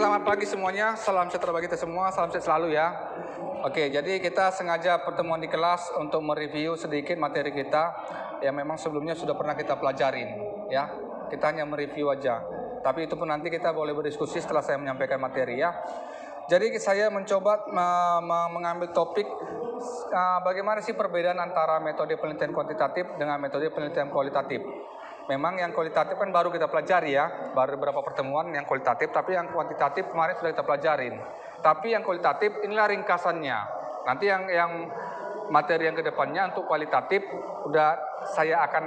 selamat pagi semuanya. Salam sejahtera bagi kita semua. Salam sehat selalu ya. Oke, jadi kita sengaja pertemuan di kelas untuk mereview sedikit materi kita yang memang sebelumnya sudah pernah kita pelajarin ya. Kita hanya mereview aja. Tapi itu pun nanti kita boleh berdiskusi setelah saya menyampaikan materi ya. Jadi saya mencoba mengambil topik bagaimana sih perbedaan antara metode penelitian kuantitatif dengan metode penelitian kualitatif. Memang yang kualitatif kan baru kita pelajari ya, baru beberapa pertemuan yang kualitatif, tapi yang kuantitatif kemarin sudah kita pelajarin. Tapi yang kualitatif inilah ringkasannya. Nanti yang materi yang kedepannya untuk kualitatif udah saya akan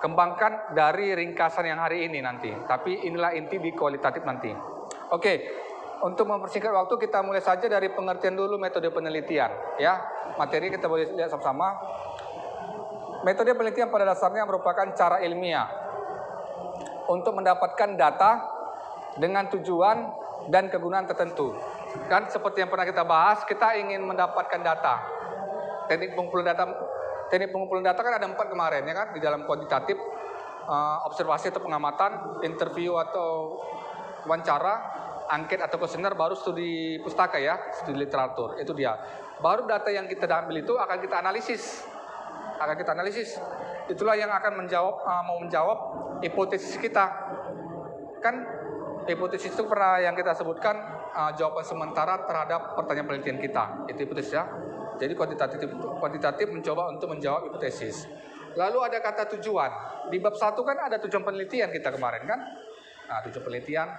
kembangkan dari ringkasan yang hari ini nanti. Tapi inilah inti di kualitatif nanti. Oke, untuk mempersingkat waktu kita mulai saja dari pengertian dulu metode penelitian ya. Materi kita boleh lihat sama-sama. Metode penelitian pada dasarnya merupakan cara ilmiah untuk mendapatkan data dengan tujuan dan kegunaan tertentu. Kan seperti yang pernah kita bahas, kita ingin mendapatkan data. Teknik pengumpulan data kan ada 4 kemarin ya kan, di dalam kuantitatif, observasi atau pengamatan, interview atau wawancara, angket atau kuesioner, baru studi pustaka ya, studi literatur. Itu dia. Baru data yang kita ambil itu akan kita analisis. Itulah yang akan mau menjawab hipotesis kita. Kan hipotesis itu pernah yang kita sebutkan jawaban sementara terhadap pertanyaan penelitian kita. Itu hipotesis ya. Jadi kuantitatif mencoba untuk menjawab hipotesis. Lalu ada kata tujuan. Di bab 1 kan ada tujuan penelitian kita kemarin kan. Nah, tujuan penelitian,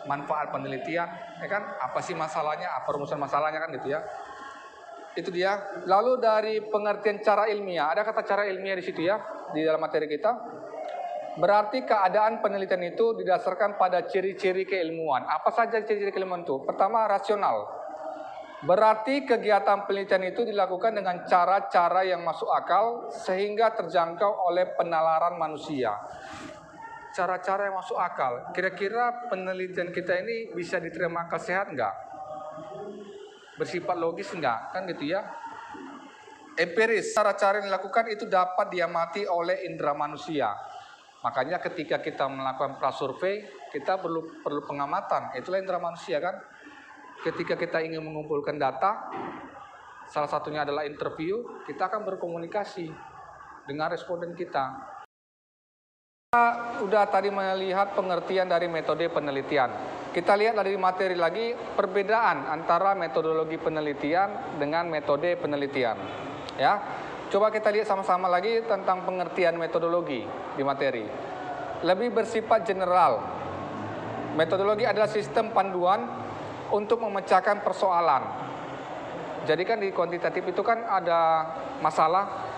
manfaat penelitian, ya kan? Apa sih masalahnya, apa rumusan masalahnya kan gitu ya. Itu dia. Lalu dari pengertian cara ilmiah, ada kata cara ilmiah di situ ya, di dalam materi kita. Berarti keadaan penelitian itu didasarkan pada ciri-ciri keilmuan. Apa saja ciri-ciri keilmuan itu? Pertama, rasional. Berarti kegiatan penelitian itu dilakukan dengan cara-cara yang masuk akal sehingga terjangkau oleh penalaran manusia. Cara-cara yang masuk akal. Kira-kira penelitian kita ini bisa diterima akal sehat enggak? Bersifat logis enggak? Kan gitu ya. Empiris, cara-cara yang dilakukan itu dapat diamati oleh indera manusia. Makanya ketika kita melakukan prasurvei, kita perlu pengamatan. Itulah indera manusia kan. Ketika kita ingin mengumpulkan data, salah satunya adalah interview, kita akan berkomunikasi dengan responden kita. Kita udah tadi melihat pengertian dari metode penelitian. Kita lihat dari materi lagi perbedaan antara metodologi penelitian dengan metode penelitian. Ya, coba kita lihat sama-sama lagi tentang pengertian metodologi di materi. Lebih bersifat general. Metodologi adalah sistem panduan untuk memecahkan persoalan. Jadi kan di kuantitatif itu kan ada masalah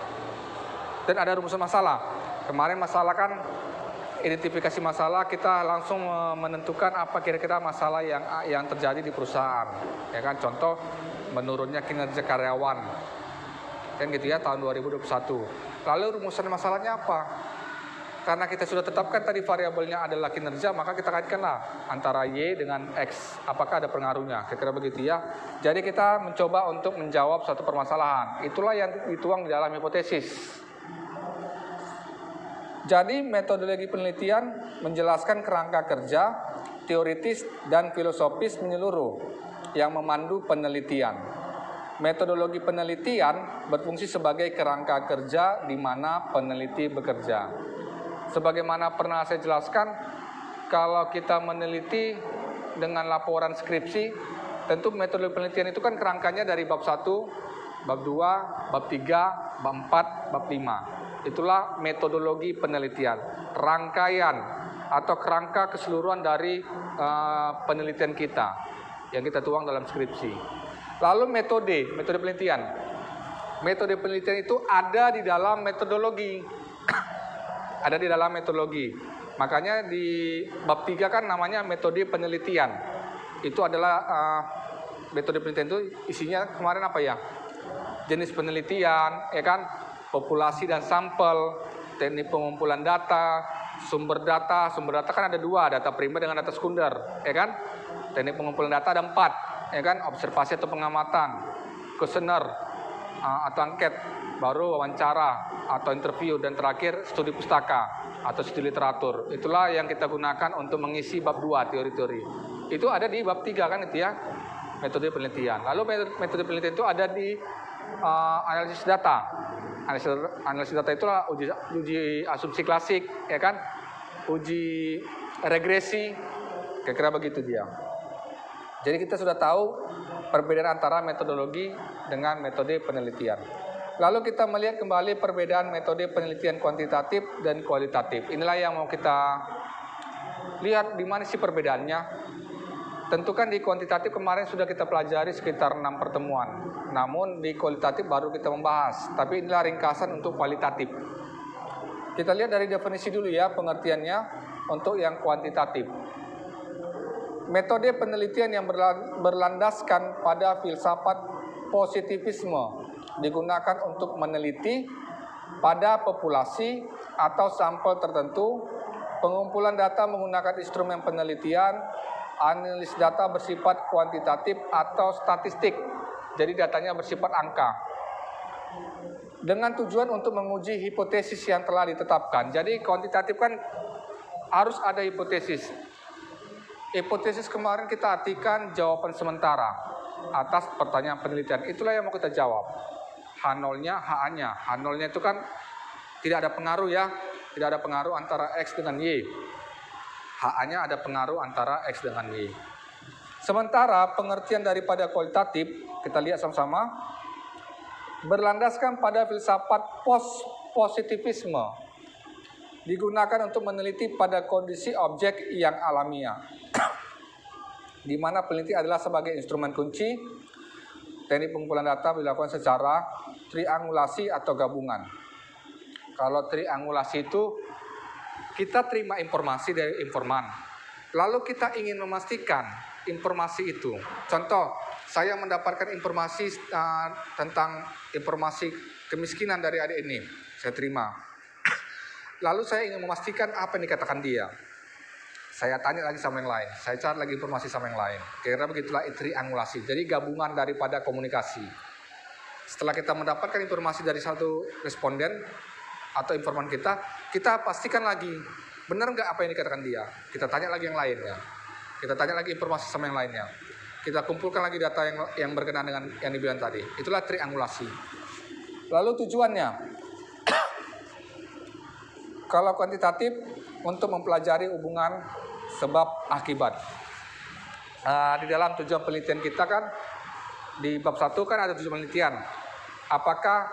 dan ada rumusan masalah. Kemarin masalah kan identifikasi masalah, kita langsung menentukan apa kira-kira masalah yang terjadi di perusahaan. Ya kan, contoh menurunnya kinerja karyawan. Kan gitu ya tahun 2021. Lalu rumusan masalahnya apa? Karena kita sudah tetapkan tadi variabelnya adalah kinerja, maka kita kaitkanlah antara Y dengan X. Apakah ada pengaruhnya? Kira-kira begitu ya. Jadi kita mencoba untuk menjawab suatu permasalahan. Itulah yang dituang di dalam hipotesis. Jadi metodologi penelitian menjelaskan kerangka kerja, teoritis dan filosofis menyeluruh yang memandu penelitian. Metodologi penelitian berfungsi sebagai kerangka kerja di mana peneliti bekerja. Sebagaimana pernah saya jelaskan, kalau kita meneliti dengan laporan skripsi, tentu metodologi penelitian itu kan kerangkanya dari bab 1, bab 2, bab 3, bab 4, bab 5. Itulah metodologi penelitian, rangkaian atau kerangka keseluruhan dari penelitian kita yang kita tuang dalam skripsi. Lalu metode penelitian. Metode penelitian itu ada di dalam metodologi. Ada di dalam metodologi. Makanya di bab 3 kan namanya metode penelitian. Itu adalah metode penelitian itu isinya kemarin apa ya? Jenis penelitian, ya kan? Populasi dan sampel, teknik pengumpulan data, sumber data kan ada 2, data primer dengan data sekunder, ya kan? Teknik pengumpulan data ada 4, ya kan? Observasi atau pengamatan, kuesioner, atau angket, baru wawancara atau interview, dan terakhir studi pustaka atau studi literatur. Itulah yang kita gunakan untuk mengisi bab 2 teori-teori. Itu ada di bab 3 kan itu ya, metode penelitian. Lalu metode penelitian itu ada di analisis data. Analisis data itulah uji asumsi klasik, ya kan? Uji regresi, kira-kira begitu dia. Jadi kita sudah tahu perbedaan antara metodologi dengan metode penelitian. Lalu kita melihat kembali perbedaan metode penelitian kuantitatif dan kualitatif. Inilah yang mau kita lihat di mana sih perbedaannya. Tentu kan di kuantitatif kemarin sudah kita pelajari sekitar 6 pertemuan. Namun di kualitatif baru kita membahas. Tapi inilah ringkasan untuk kualitatif. Kita lihat dari definisi dulu ya pengertiannya untuk yang kuantitatif. Metode penelitian yang berlandaskan pada filsafat positivisme digunakan untuk meneliti pada populasi atau sampel tertentu, pengumpulan data menggunakan instrumen penelitian, analisis data bersifat kuantitatif atau statistik, jadi datanya bersifat angka, dengan tujuan untuk menguji hipotesis yang telah ditetapkan. Jadi kuantitatif kan harus ada hipotesis. Hipotesis kemarin kita artikan jawaban sementara atas pertanyaan penelitian. Itulah yang mau kita jawab. H0-nya, H-nya. H0-nya itu kan tidak ada pengaruh ya. Tidak ada pengaruh antara X dengan Y. H-nya ada pengaruh antara X dengan Y. Sementara pengertian daripada kualitatif, kita lihat sama-sama, berlandaskan pada filsafat positivisme. Digunakan untuk meneliti pada kondisi objek yang alamiah. Di mana peneliti adalah sebagai instrumen kunci. Teknik pengumpulan data dilakukan secara triangulasi atau gabungan. Kalau triangulasi itu kita terima informasi dari informan, lalu kita ingin memastikan informasi itu. Contoh, saya mendapatkan informasi tentang informasi kemiskinan dari adik ini, saya terima. Lalu saya ingin memastikan apa yang dikatakan dia. Saya tanya lagi sama yang lain, saya cari lagi informasi sama yang lain. Kira-kira begitulah triangulasi. Jadi gabungan daripada komunikasi. Setelah kita mendapatkan informasi dari satu responden atau informan kita pastikan lagi benar nggak apa yang dikatakan dia. Kita tanya lagi yang lainnya. Kita tanya lagi informasi sama yang lainnya. Kita kumpulkan lagi data yang berkenaan dengan yang dibilang tadi. Itulah triangulasi. Lalu tujuannya, kalau kuantitatif untuk mempelajari hubungan sebab akibat. Di dalam tujuan penelitian kita kan di bab 1 kan ada tujuan penelitian. Apakah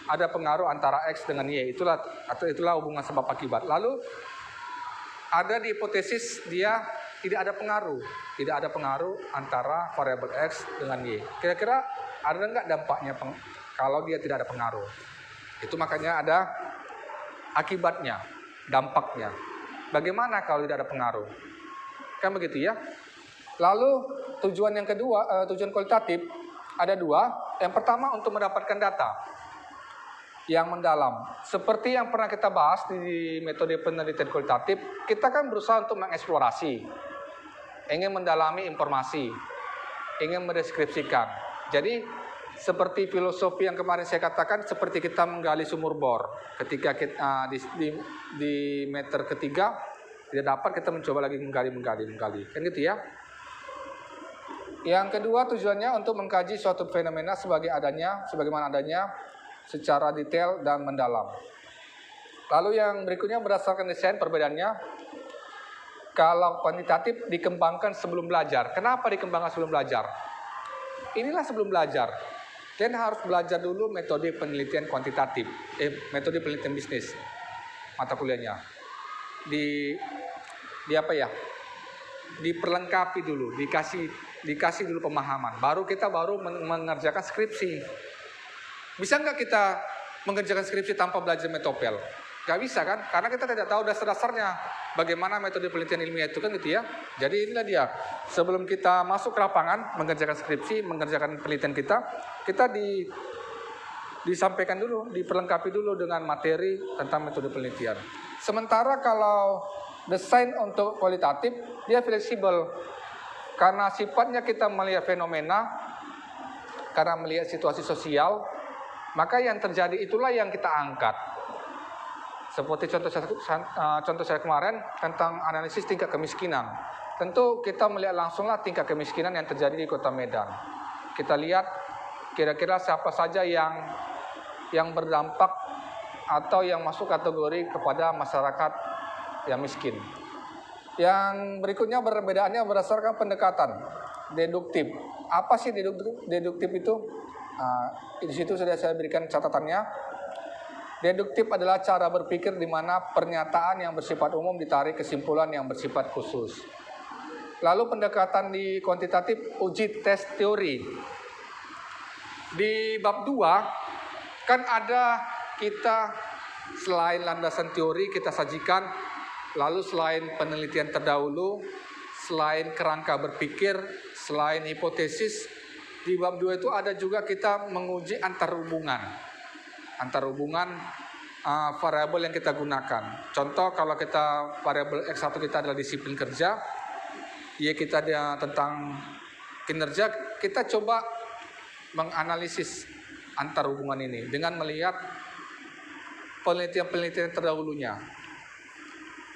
ada pengaruh antara X dengan Y? Itulah hubungan sebab akibat. Lalu ada di hipotesis dia tidak ada pengaruh antara variabel X dengan Y. Kira-kira ada nggak dampaknya kalau dia tidak ada pengaruh? Itu makanya ada akibatnya, dampaknya. Bagaimana kalau tidak ada pengaruh? Kan begitu ya. Lalu tujuan yang kedua, tujuan kualitatif ada 2. Yang pertama untuk mendapatkan data yang mendalam. Seperti yang pernah kita bahas di metode penelitian kualitatif, kita kan berusaha untuk mengeksplorasi, ingin mendalami informasi, ingin mendeskripsikan. Jadi seperti filosofi yang kemarin saya katakan, seperti kita menggali sumur bor. Ketika kita di meter ketiga tidak dapat, kita mencoba lagi menggali. Kan gitu ya. Yang kedua tujuannya untuk mengkaji suatu fenomena sebagaimana adanya secara detail dan mendalam. Lalu yang berikutnya berdasarkan desain perbedaannya. Kalau kuantitatif dikembangkan sebelum belajar. Kenapa dikembangkan sebelum belajar? Inilah sebelum belajar. Dan harus belajar dulu metode penelitian kuantitatif, metode penelitian bisnis, mata kuliahnya. Diperlengkapi dulu, dikasih dulu pemahaman. Baru kita mengerjakan skripsi. Bisa nggak kita mengerjakan skripsi tanpa belajar metopel? Nggak bisa kan? Karena kita tidak tahu dasar-dasarnya bagaimana metode penelitian ilmiah itu kan gitu ya. Jadi inilah dia. Sebelum kita masuk ke lapangan mengerjakan skripsi, mengerjakan penelitian kita disampaikan dulu, diperlengkapi dulu dengan materi tentang metode penelitian. Sementara kalau desain untuk kualitatif dia fleksibel. Karena sifatnya kita melihat fenomena, karena melihat situasi sosial, Maka yang terjadi itulah yang kita angkat. Seperti contoh saya kemarin tentang analisis tingkat kemiskinan. Tentu kita melihat langsunglah tingkat kemiskinan yang terjadi di Kota Medan. Kita lihat kira-kira siapa saja yang berdampak atau yang masuk kategori kepada masyarakat yang miskin. Yang berikutnya perbedaannya berdasarkan pendekatan deduktif. Apa sih deduktif itu? Di situ sudah saya berikan catatannya. Deduktif adalah cara berpikir di mana pernyataan yang bersifat umum ditarik kesimpulan yang bersifat khusus. Lalu pendekatan di kuantitatif, uji tes teori. Di bab 2 kan ada kita selain landasan teori kita sajikan, lalu selain penelitian terdahulu, selain kerangka berpikir, selain hipotesis, di bab 2 itu ada juga kita menguji antarhubungan variabel yang kita gunakan. Contoh kalau kita variabel X1 kita adalah disiplin kerja, ya kita ada tentang kinerja, kita coba menganalisis antarhubungan ini dengan melihat penelitian-penelitian terdahulunya.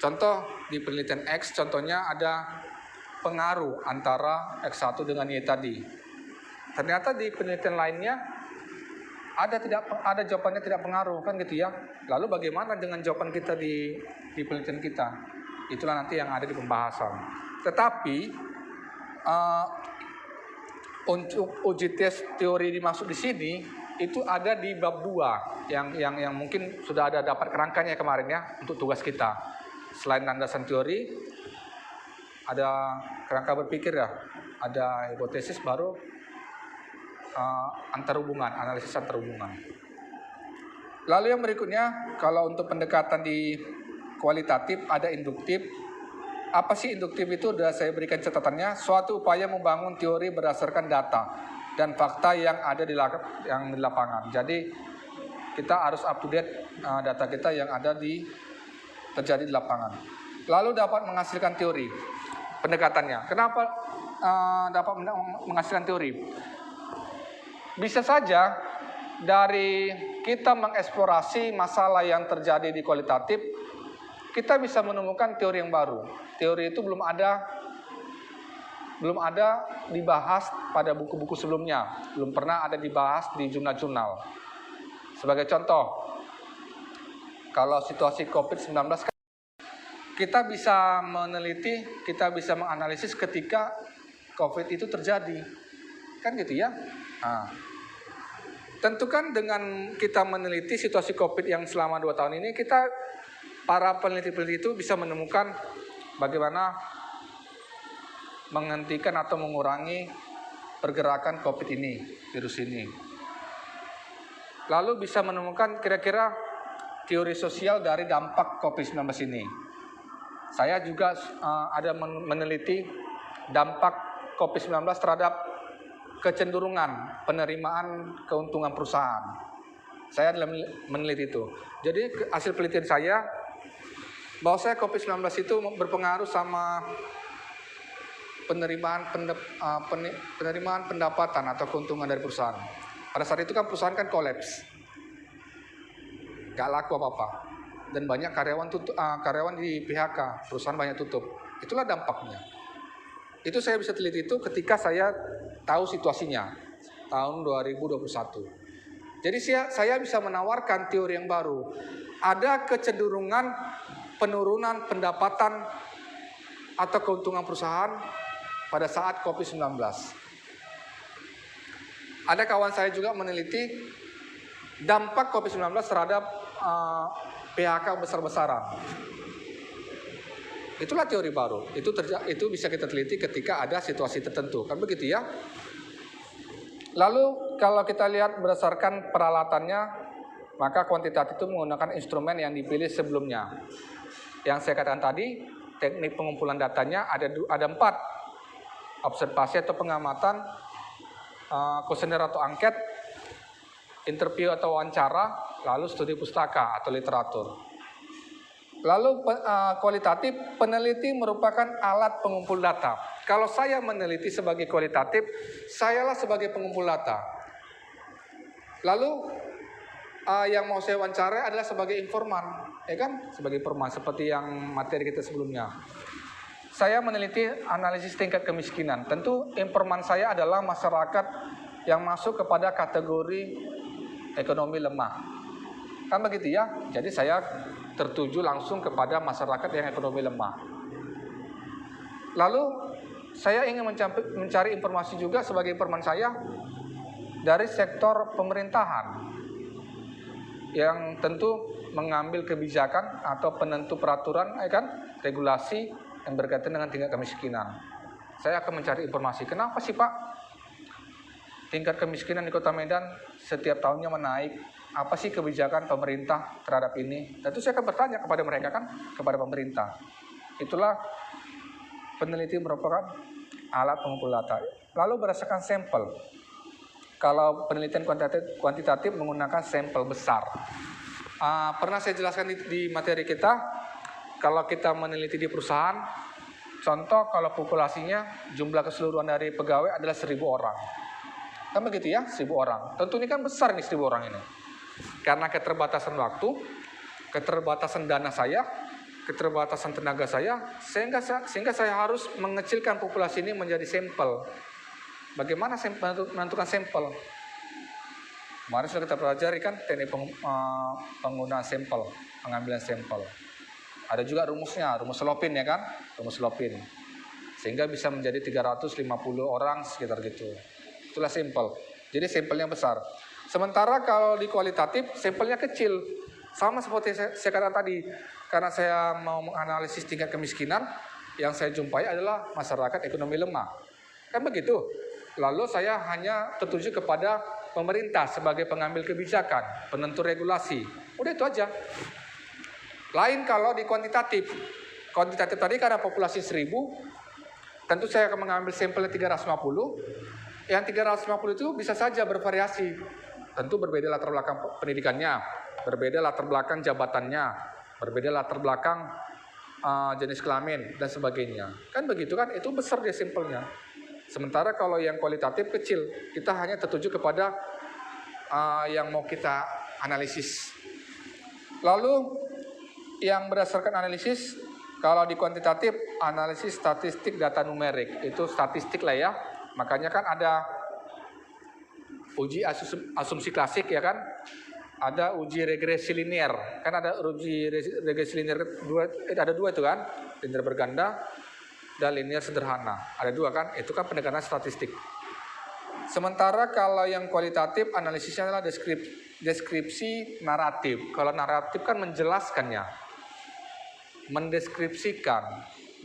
Contoh di penelitian X, contohnya ada pengaruh antara X1 dengan Y tadi. Ternyata di penelitian lainnya ada jawabannya tidak pengaruh, kan gitu ya. Lalu bagaimana dengan jawaban kita di penelitian kita? Itulah nanti yang ada di pembahasan. Tetapi untuk uji tes teori dimaksud di sini itu ada di bab 2 yang mungkin sudah ada dapat kerangkanya kemarin ya untuk tugas kita. Selain landasan teori ada kerangka berpikir ya, ada hipotesis, baru antarhubungan, analisis antarhubungan. Lalu yang berikutnya, kalau untuk pendekatan di kualitatif ada induktif. Apa sih induktif itu? Sudah saya berikan catatannya. Suatu upaya membangun teori berdasarkan data dan fakta yang ada di lapangan. Jadi kita harus up to date data kita yang ada terjadi di lapangan. Lalu dapat menghasilkan teori. Pendekatannya. Kenapa dapat menghasilkan teori? Bisa saja dari kita mengeksplorasi masalah yang terjadi di kualitatif, kita bisa menemukan teori yang baru. Teori itu belum ada dibahas pada buku-buku sebelumnya, belum pernah ada dibahas di jurnal-jurnal. Sebagai contoh, kalau situasi COVID-19, kita bisa meneliti, kita bisa menganalisis ketika COVID itu terjadi, kan gitu ya. Tentu kan dengan kita meneliti situasi COVID yang selama 2 tahun ini, para peneliti-peneliti itu bisa menemukan bagaimana menghentikan atau mengurangi pergerakan COVID ini, virus ini. Lalu bisa menemukan kira-kira teori sosial dari dampak COVID-19 ini. Saya juga ada meneliti dampak COVID-19 terhadap kecenderungan penerimaan keuntungan perusahaan. Saya adalah meneliti itu. Jadi hasil penelitian saya bahwa COVID-19 itu berpengaruh sama penerimaan pendapatan atau keuntungan dari perusahaan. Pada saat itu kan perusahaan kan kolaps, gak laku apa-apa, dan banyak karyawan di PHK, perusahaan banyak tutup. Itulah dampaknya. Itu saya bisa teliti itu ketika saya tahu situasinya tahun 2021. Jadi saya bisa menawarkan teori yang baru. Ada kecenderungan penurunan pendapatan atau keuntungan perusahaan pada saat COVID-19. Ada kawan saya juga meneliti dampak COVID-19 terhadap PHK besar-besaran. Itulah teori baru. Itu bisa kita teliti ketika ada situasi tertentu, kan begitu ya. Lalu kalau kita lihat berdasarkan peralatannya, maka kuantitatif itu menggunakan instrumen yang dipilih sebelumnya. Yang saya katakan tadi, teknik pengumpulan datanya ada 4. Observasi atau pengamatan, kuesioner atau angket, interview atau wawancara, lalu studi pustaka atau literatur. Lalu kualitatif, peneliti merupakan alat pengumpul data. Kalau saya meneliti sebagai kualitatif, sayalah sebagai pengumpul data. Lalu yang mau saya wawancara adalah sebagai informan, ya kan? Sebagai informan seperti yang materi kita sebelumnya. Saya meneliti analisis tingkat kemiskinan. Tentu informan saya adalah masyarakat yang masuk kepada kategori ekonomi lemah. Kan begitu ya? Jadi saya tertuju langsung kepada masyarakat yang ekonomi lemah. Lalu saya ingin mencari informasi juga sebagai informan saya dari sektor pemerintahan yang tentu mengambil kebijakan atau penentu peraturan, ya kan, regulasi yang berkaitan dengan tingkat kemiskinan. Saya akan mencari informasi, kenapa sih Pak tingkat kemiskinan di Kota Medan setiap tahunnya menaik? Apa sih kebijakan pemerintah terhadap ini? Tentu saya akan bertanya kepada mereka kan, kepada pemerintah. Itulah peneliti merupakan alat pengumpul data. Lalu berdasarkan sampel. Kalau penelitian kuantitatif menggunakan sampel besar. Pernah saya jelaskan di materi kita, kalau kita meneliti di perusahaan, contoh kalau populasinya jumlah keseluruhan dari pegawai adalah 1.000 orang. Kan begitu ya, 1.000 orang. Tentu ini kan besar nih 1.000 orang ini. Karena keterbatasan waktu, keterbatasan dana saya, keterbatasan tenaga saya, sehingga saya harus mengecilkan populasi ini menjadi sampel. Bagaimana menentukan sampel? Kemarin sudah kita pelajari kan teknik penggunaan sampel, pengambilan sampel. Ada juga rumusnya, rumus Lopin ya kan, rumus Lopin. Sehingga bisa menjadi 350 orang sekitar gitu. Itulah sampel. Jadi sampelnya besar. Sementara kalau di kualitatif sampelnya kecil. Sama seperti saya katakan tadi, karena saya mau menganalisis tingkat kemiskinan, yang saya jumpai adalah masyarakat ekonomi lemah. Kan begitu. Lalu saya hanya tertuju kepada pemerintah sebagai pengambil kebijakan, penentu regulasi. Udah itu aja. Lain kalau di kuantitatif. Kuantitatif tadi karena populasi 1.000, tentu saya akan mengambil sampelnya 350. Yang 350 itu bisa saja bervariasi. Tentu berbeda latar belakang pendidikannya, berbeda latar belakang jabatannya, berbeda latar belakang jenis kelamin, dan sebagainya. Kan begitu kan, itu besar dia sampelnya. Sementara kalau yang kualitatif kecil, kita hanya tertuju kepada yang mau kita analisis. Lalu yang berdasarkan analisis, kalau di kuantitatif, analisis statistik data numerik, itu statistik lah ya. Makanya kan ada uji asumsi klasik ya kan, ada uji regresi linear, kan ada uji regresi linear ada dua itu kan, linear berganda dan linear sederhana, ada dua kan, itu kan pendekatan statistik. Sementara kalau yang kualitatif analisisnya adalah deskripsi naratif. Kalau naratif kan menjelaskannya, mendeskripsikan,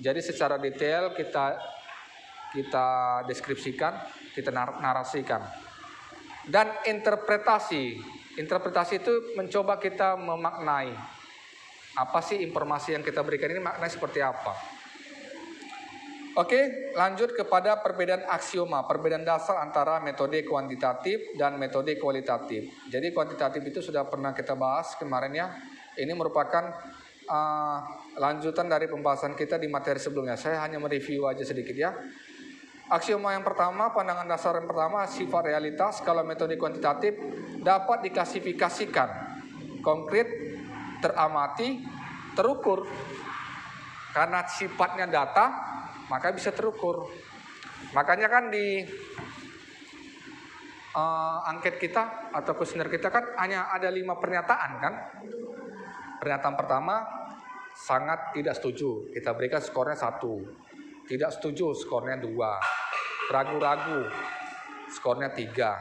jadi secara detail kita deskripsikan, kita narasikan. Dan interpretasi itu mencoba kita memaknai apa sih informasi yang kita berikan ini, maknanya seperti apa. Oke, lanjut kepada perbedaan aksioma, perbedaan dasar antara metode kuantitatif dan metode kualitatif. Jadi kuantitatif itu sudah pernah kita bahas kemarin ya. Ini merupakan lanjutan dari pembahasan kita di materi sebelumnya. Saya hanya mereview aja sedikit ya. Aksioma yang pertama, pandangan dasar yang pertama, sifat realitas. Kalau metode kuantitatif dapat diklasifikasikan, konkret, teramati, terukur. Karena sifatnya data, maka bisa terukur. Makanya kan di angket kita atau kuesioner kita kan hanya ada 5 pernyataan kan. Pernyataan pertama, sangat tidak setuju, kita berikan skornya 1. Tidak setuju, skornya 2. Ragu-ragu, skornya 3.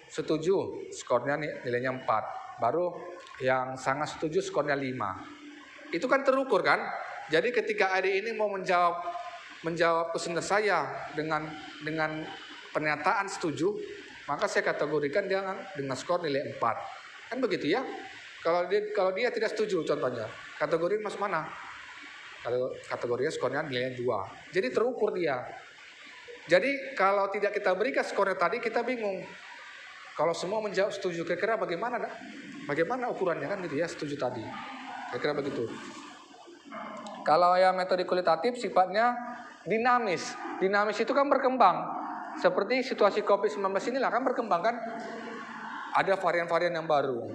Setuju, skornya nilainya 4. Baru yang sangat setuju, skornya 5. Itu kan terukur kan. Jadi ketika adik ini mau menjawab kuesioner saya dengan pernyataan setuju, maka saya kategorikan dengan skor nilai 4. Kan begitu ya. Kalau dia tidak setuju contohnya, kategori masuk mana? Kategorinya skornya nilainya 2. Jadi terukur dia. Jadi kalau tidak kita berikan skornya tadi, kita bingung. Kalau semua menjawab setuju, kira-kira bagaimana ukurannya kan gitu ya, setuju tadi. Kira-kira begitu. Kalau yang metode kualitatif sifatnya dinamis. Dinamis itu kan berkembang. Seperti situasi COVID-19 inilah kan berkembang kan. Ada varian-varian yang baru.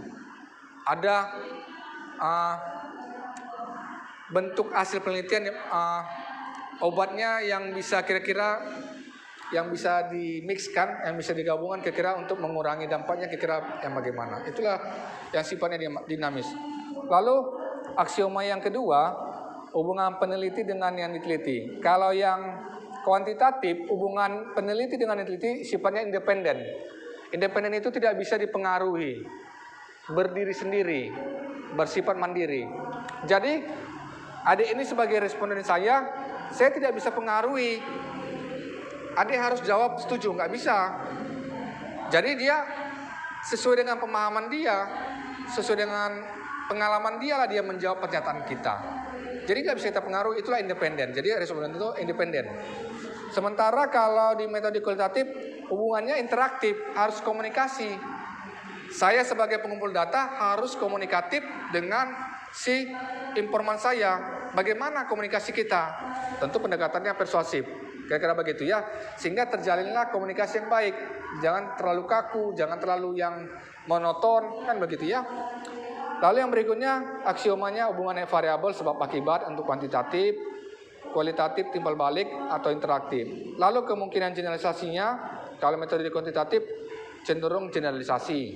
ada bentuk hasil penelitian obatnya yang bisa kira-kira yang bisa dimixkan, yang bisa digabungkan kira-kira untuk mengurangi dampaknya kira-kira yang bagaimana. Itulah yang sifatnya dinamis. Lalu aksioma yang kedua, hubungan peneliti dengan yang diteliti. Kalau yang kuantitatif, hubungan peneliti dengan yang diteliti sifatnya independen. Independen itu tidak bisa dipengaruhi, berdiri sendiri, bersifat mandiri. Jadi adik ini sebagai responden saya tidak bisa pengaruhi. Adik harus jawab setuju, nggak bisa. Jadi dia sesuai dengan pemahaman dia, sesuai dengan pengalaman dia lah dia menjawab pernyataan kita. Jadi nggak bisa kita pengaruhi, itulah independen. Jadi responden itu independen. Sementara kalau di metode kualitatif hubungannya interaktif, harus komunikasi. Saya sebagai pengumpul data harus komunikatif dengan si informan saya. Bagaimana komunikasi kita? Tentu pendekatannya persuasif. Kira-kira begitu ya, sehingga terjalinlah komunikasi yang baik. Jangan terlalu kaku, jangan terlalu yang monoton, kan begitu ya. Lalu yang berikutnya, aksiomanya hubungan variabel sebab akibat untuk kuantitatif, kualitatif timbal balik atau interaktif. Lalu kemungkinan generalisasinya, kalau metode kuantitatif cenderung generalisasi.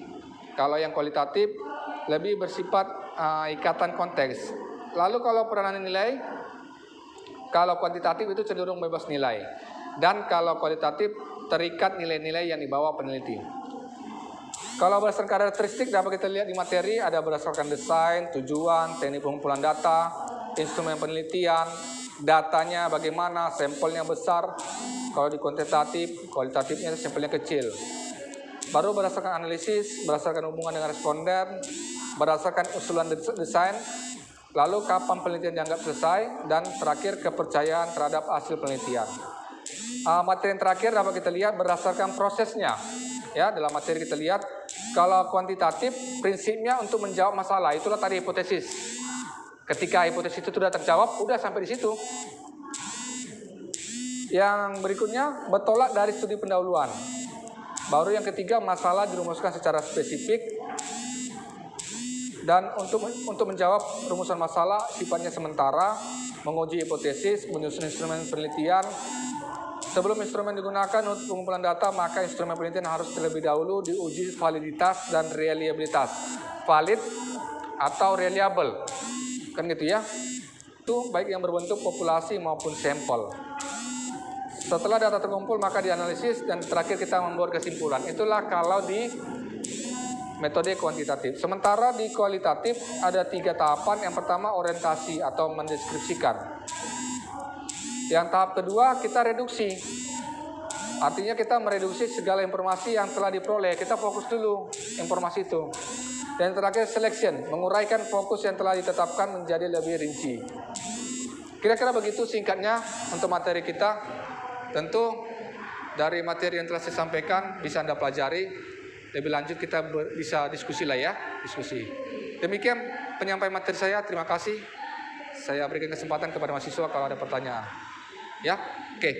Kalau yang kualitatif lebih bersifat ikatan konteks. Lalu kalau peranan nilai, kalau kuantitatif itu cenderung bebas nilai. Dan kalau kualitatif terikat nilai-nilai yang dibawa peneliti. Kalau berdasarkan karakteristik dapat kita lihat di materi ada berdasarkan desain, tujuan, teknik pengumpulan data, instrumen penelitian, datanya bagaimana, sampelnya besar. Kalau di kuantitatif, kualitatifnya sampelnya kecil. Baru berdasarkan analisis, berdasarkan hubungan dengan responden, berdasarkan usulan desain, lalu kapan penelitian dianggap selesai, dan terakhir kepercayaan terhadap hasil penelitian. Materi yang terakhir dapat kita lihat berdasarkan prosesnya. Ya, dalam materi kita lihat kalau kuantitatif prinsipnya untuk menjawab masalah, itulah tadi hipotesis. Ketika hipotesis itu sudah terjawab, udah sampai di situ. Yang berikutnya bertolak dari studi pendahuluan. Baru yang ketiga masalah dirumuskan secara spesifik. Dan untuk menjawab rumusan masalah sifatnya sementara, menguji hipotesis, menyusun instrumen penelitian. Sebelum instrumen digunakan untuk pengumpulan data, maka instrumen penelitian harus terlebih dahulu diuji validitas dan reliabilitas. Valid atau reliable, kan gitu ya. Itu baik yang berbentuk populasi maupun sampel. Setelah data terkumpul maka dianalisis dan terakhir kita membuat kesimpulan. Itulah kalau di metode kuantitatif. Sementara di kualitatif ada 3 tahapan. Yang pertama orientasi atau mendeskripsikan. Yang tahap kedua kita reduksi. Artinya kita mereduksi segala informasi yang telah diperoleh. Kita fokus dulu informasi itu. Dan terakhir selection, menguraikan fokus yang telah ditetapkan menjadi lebih rinci. Kira-kira begitu singkatnya untuk materi kita. Tentu dari materi yang telah saya sampaikan bisa Anda pelajari. Lebih lanjut kita bisa diskusi lah ya, diskusi. Demikian penyampaian materi saya, terima kasih. Saya berikan kesempatan kepada mahasiswa kalau ada pertanyaan. Ya, oke.